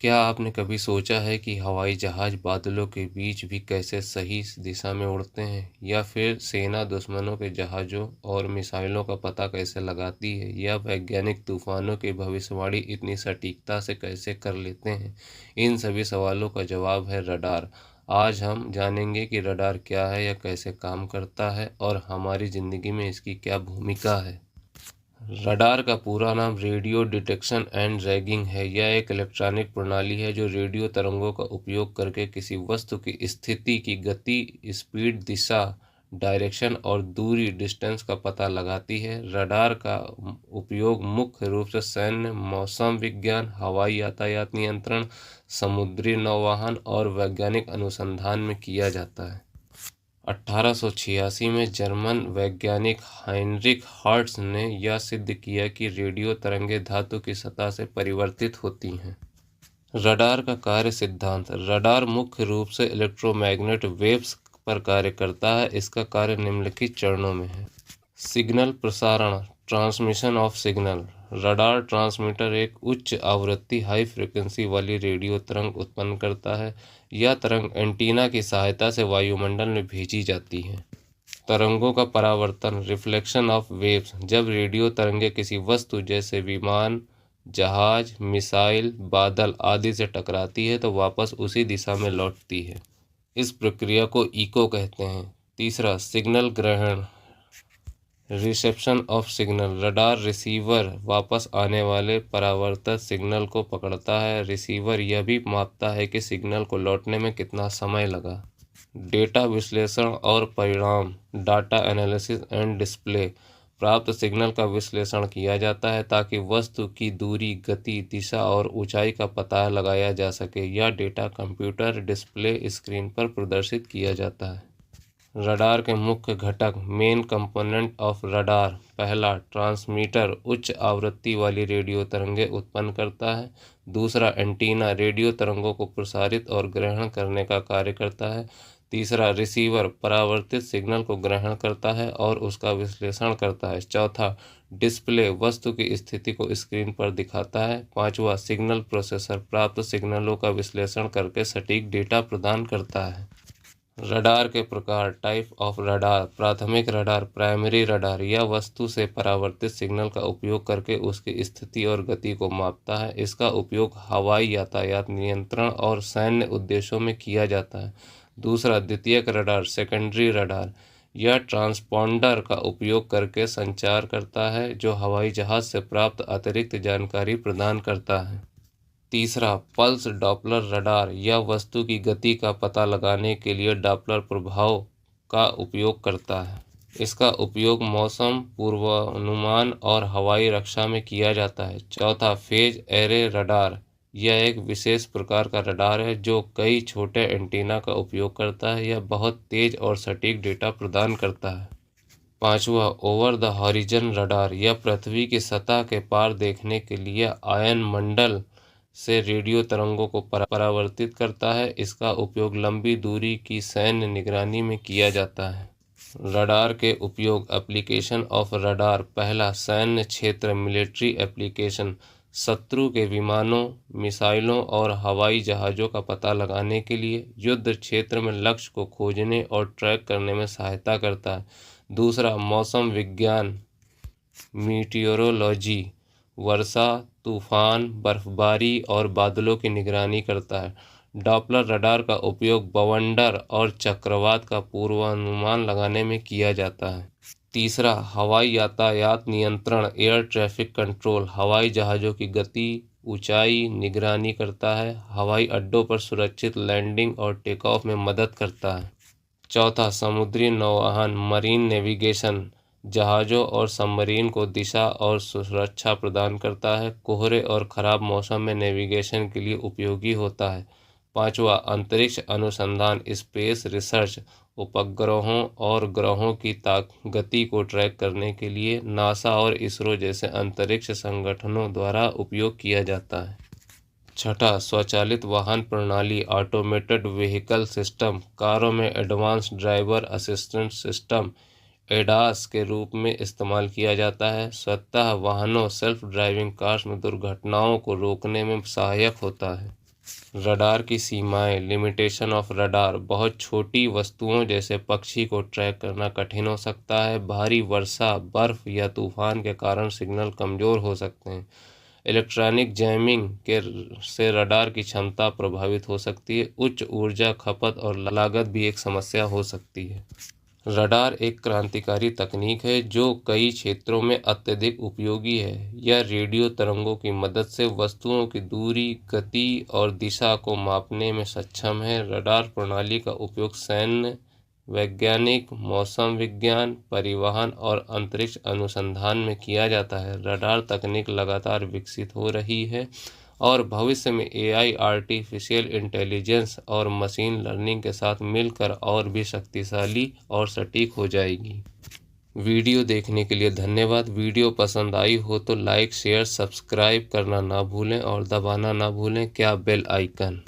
क्या आपने कभी सोचा है कि हवाई जहाज बादलों के बीच भी कैसे सही दिशा में उड़ते हैं, या फिर सेना दुश्मनों के जहाज़ों और मिसाइलों का पता कैसे लगाती है, या वैज्ञानिक तूफानों की भविष्यवाणी इतनी सटीकता से कैसे कर लेते हैं? इन सभी सवालों का जवाब है रडार। आज हम जानेंगे कि रडार क्या है, या कैसे काम करता है, और हमारी ज़िंदगी में इसकी क्या भूमिका है। रडार का पूरा नाम रेडियो डिटेक्शन एंड ट्रैकिंग है। यह एक इलेक्ट्रॉनिक प्रणाली है जो रेडियो तरंगों का उपयोग करके किसी वस्तु की स्थिति की गति, स्पीड, दिशा, डायरेक्शन और दूरी डिस्टेंस का पता लगाती है। रडार का उपयोग मुख्य रूप से सैन्य, मौसम विज्ञान, हवाई यातायात नियंत्रण, समुद्री नौवहन और वैज्ञानिक अनुसंधान में किया जाता है। 1886 में जर्मन वैज्ञानिक हाइनरिक हर्ट्ज ने यह सिद्ध किया कि रेडियो तरंगें धातु की सतह से परिवर्तित होती हैं। रडार का कार्य सिद्धांत। रडार मुख्य रूप से इलेक्ट्रोमैग्नेट वेव्स पर कार्य करता है। इसका कार्य निम्नलिखित चरणों में है। सिग्नल प्रसारण, transmission of signal. Radar transmitter एक उच्च आवृत्ति हाई फ्रिक्वेंसी वाली रेडियो तरंग उत्पन्न करता है। यह तरंग एंटीना की सहायता से वायुमंडल में भेजी जाती है। तरंगों का परावर्तन, रिफ्लेक्शन ऑफ वेव्स। जब रेडियो तरंगें किसी वस्तु जैसे विमान, जहाज, मिसाइल, बादल आदि से टकराती है तो वापस उसी दिशा में लौटती है। इस प्रक्रिया को इको कहते हैं। तीसरा, सिग्नल ग्रहण, reception of signal. Radar receiver वापस आने वाले परावर्तित सिग्नल को पकड़ता है। रिसीवर यह भी मापता है कि सिग्नल को लौटने में कितना समय लगा। डेटा विश्लेषण और परिणाम, डाटा एनालिसिस एंड डिस्प्ले। प्राप्त सिग्नल का विश्लेषण किया जाता है ताकि वस्तु की दूरी, गति, दिशा और ऊंचाई का पता लगाया जा सके। यह डेटा कंप्यूटर डिस्प्ले स्क्रीन पर प्रदर्शित किया जाता है। रडार के मुख्य घटक, मेन कंपोनेंट ऑफ रडार। पहला, ट्रांसमीटर उच्च आवृत्ति वाली रेडियो तरंगें उत्पन्न करता है। दूसरा, एंटीना रेडियो तरंगों को प्रसारित और ग्रहण करने का कार्य करता है। तीसरा, रिसीवर परावर्तित सिग्नल को ग्रहण करता है और उसका विश्लेषण करता है। चौथा, डिस्प्ले वस्तु की स्थिति को स्क्रीन पर दिखाता है। पांचवा, सिग्नल प्रोसेसर प्राप्त सिग्नलों का विश्लेषण करके सटीक डेटा प्रदान करता है। रडार के प्रकार, टाइप ऑफ रडार। प्राथमिक रडार, प्राइमरी रडार, यह वस्तु से परावर्तित सिग्नल का उपयोग करके उसकी स्थिति और गति को मापता है। इसका उपयोग हवाई यातायात नियंत्रण और सैन्य उद्देश्यों में किया जाता है। दूसरा, द्वितीयक रडार, सेकेंडरी रडार, यह ट्रांसपॉन्डर का उपयोग करके संचार करता है जो हवाई जहाज से प्राप्त अतिरिक्त जानकारी प्रदान करता है। तीसरा, पल्स डॉपलर रडार, यह वस्तु की गति का पता लगाने के लिए डॉपलर प्रभाव का उपयोग करता है। इसका उपयोग मौसम पूर्वानुमान और हवाई रक्षा में किया जाता है। चौथा, फेज एरे रडार, यह एक विशेष प्रकार का रडार है जो कई छोटे एंटीना का उपयोग करता है। यह बहुत तेज और सटीक डेटा प्रदान करता है। पांचवा, ओवर द हॉरिजन रडार, यह पृथ्वी की सतह के पार देखने के लिए आयन मंडल से रेडियो तरंगों को परावर्तित करता है। इसका उपयोग लंबी दूरी की सैन्य निगरानी में किया जाता है। रडार के उपयोग, एप्लीकेशन ऑफ रडार। पहला, सैन्य क्षेत्र, मिलिट्री एप्लीकेशन। शत्रु के विमानों, मिसाइलों और हवाई जहाज़ों का पता लगाने के लिए युद्ध क्षेत्र में लक्ष्य को खोजने और ट्रैक करने में सहायता करता है। दूसरा, मौसम विज्ञान, मीटियोरोलॉजी, वर्षा, तूफान, बर्फबारी और बादलों की निगरानी करता है। डॉपलर रडार का उपयोग बवंडर और चक्रवात का पूर्वानुमान लगाने में किया जाता है। तीसरा, हवाई यातायात नियंत्रण, एयर ट्रैफिक कंट्रोल, हवाई जहाज़ों की गति, ऊंचाई निगरानी करता है। हवाई अड्डों पर सुरक्षित लैंडिंग और टेक ऑफ में मदद करता है। चौथा, समुद्री नौवहन, मरीन नेविगेशन, जहाज़ों और सबमरीन को दिशा और सुरक्षा प्रदान करता है। कोहरे और ख़राब मौसम में नेविगेशन के लिए उपयोगी होता है। पांचवा, अंतरिक्ष अनुसंधान, स्पेस रिसर्च, उपग्रहों और ग्रहों की गति को ट्रैक करने के लिए नासा और इसरो जैसे अंतरिक्ष संगठनों द्वारा उपयोग किया जाता है। छठा, स्वचालित वाहन प्रणाली, ऑटोमेटेड व्हीकल सिस्टम, कारों में advance driver assistant system ADAS के रूप में इस्तेमाल किया जाता है। स्वतः वाहनों, सेल्फ ड्राइविंग कार्स में दुर्घटनाओं को रोकने में सहायक होता है। रडार की सीमाएं। Limitation of radar. बहुत छोटी वस्तुओं जैसे पक्षी को ट्रैक करना कठिन हो सकता है। भारी वर्षा, बर्फ या तूफान के कारण सिग्नल कमज़ोर हो सकते हैं। इलेक्ट्रॉनिक जैमिंग से रडार की क्षमता प्रभावित हो सकती है। उच्च ऊर्जा खपत और लागत भी एक समस्या हो सकती है। रडार एक क्रांतिकारी तकनीक है जो कई क्षेत्रों में अत्यधिक उपयोगी है। यह रेडियो तरंगों की मदद से वस्तुओं की दूरी, गति और दिशा को मापने में सक्षम है। रडार प्रणाली का उपयोग सैन्य, वैज्ञानिक, मौसम विज्ञान, परिवहन और अंतरिक्ष अनुसंधान में किया जाता है। रडार तकनीक लगातार विकसित हो रही है और भविष्य में एआई, आर्टिफिशियल इंटेलिजेंस और मशीन लर्निंग के साथ मिलकर और भी शक्तिशाली और सटीक हो जाएगी। वीडियो देखने के लिए धन्यवाद। वीडियो पसंद आई हो तो लाइक, शेयर, सब्सक्राइब करना ना भूलें और दबाना ना भूलें क्या बेल आइकन।